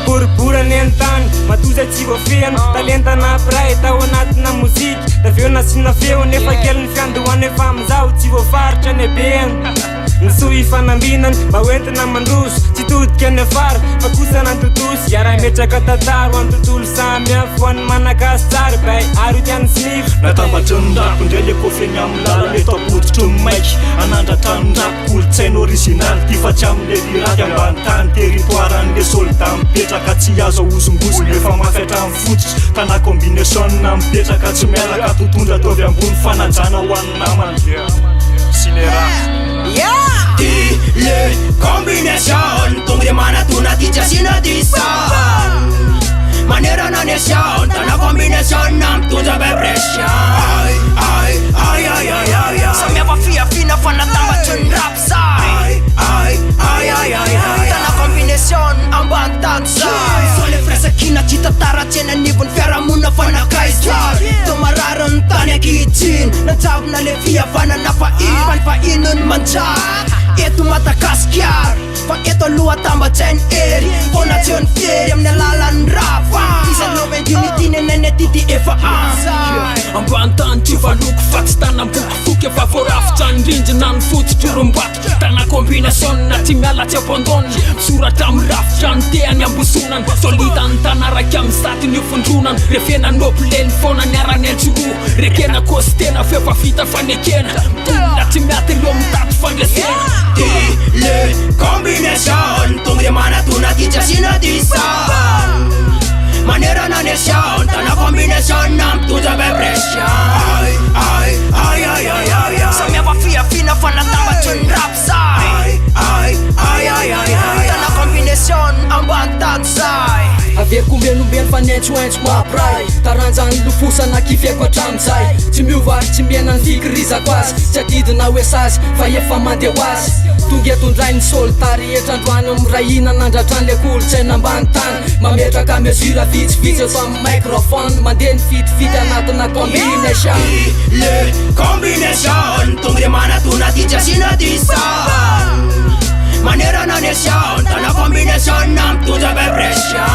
maboriborany an-tany matoza tsy voafehana talentana pray tao anatina mozika da feo nasina feo nefa kely ny fiandohany efa amizao tsy voafaritra ny abeany nysoa ifanambinany mba hoentina mandroso tsy todika any afara fa kosa nantotosy iara metraka tantaro any tontolo samihafa ho any manakasy tsara bay ary tiany sinify natambatry ny rako indray le kofeny amin'ny lala mety apoditry ny maiky anandratrano-drako kolotsaina originaly ty fa tsy amile liraty ambany tany territoire an'le soldat mipetraka tsy azo ahozongozony efa mafiatra amin'ny fototry tana combination mipetraka tsy miaraka totondra ataovy ambony fanajana ho an'ny namany sinera Ty le combination tonga de manatona ty jasina disan manerana nation tana combination mitondra vibration samihafa fiafina fanatambatry ny rap zay tana combination ambany tany zay sole firesakina tsy tantaratsy eny anivony fiarahamona fanakaizay to marary ny tany ankihitsiny nanjavona le fihavanana fainony manjary eto Madagasikara fa eto aloha tambatsainy ery fonatsiony fiery amin'ny alalan'ny rafa isan'ovendinitiny eneny aty efa ambany tany tsy valoko fa tsy tana bokifoky efa voarafitra ny rindrina ny fototry rombato tana combination na tsy miala tsy abandonne misoratra amin'ny rafitra ny teany ambosonany solitany tana raiky amin'ny saty ny ofondronany refena nobleny fona ny arany antsoro rekena kosy tena fefa vita fanekena mitonona tsy miaty ireo mitaty fandresena Ty le combination tonga de manatona ty jasina disan manerana nation tana combination mitondra vibration samihafa fiafina fanatambatry ny rap zay tana combination ambany tany zay avekombenombeno fa nientsoentso mapray taranjany lofosana kifeko hatramizay tsy miova tsy miena ny fikirizako azy tsy adidina hoe sasy fa efa mandeha ho azy tonga etondray ny solitary etrandroany amiraina nandratrany le kolotsaina ambany tany mametraka mesura vitsivitsy eto amin'ny microphone mandeha ny fitifity anatina combination le combination tonga de manatona ty jasina disan manerana nation tana combination mitondra vibration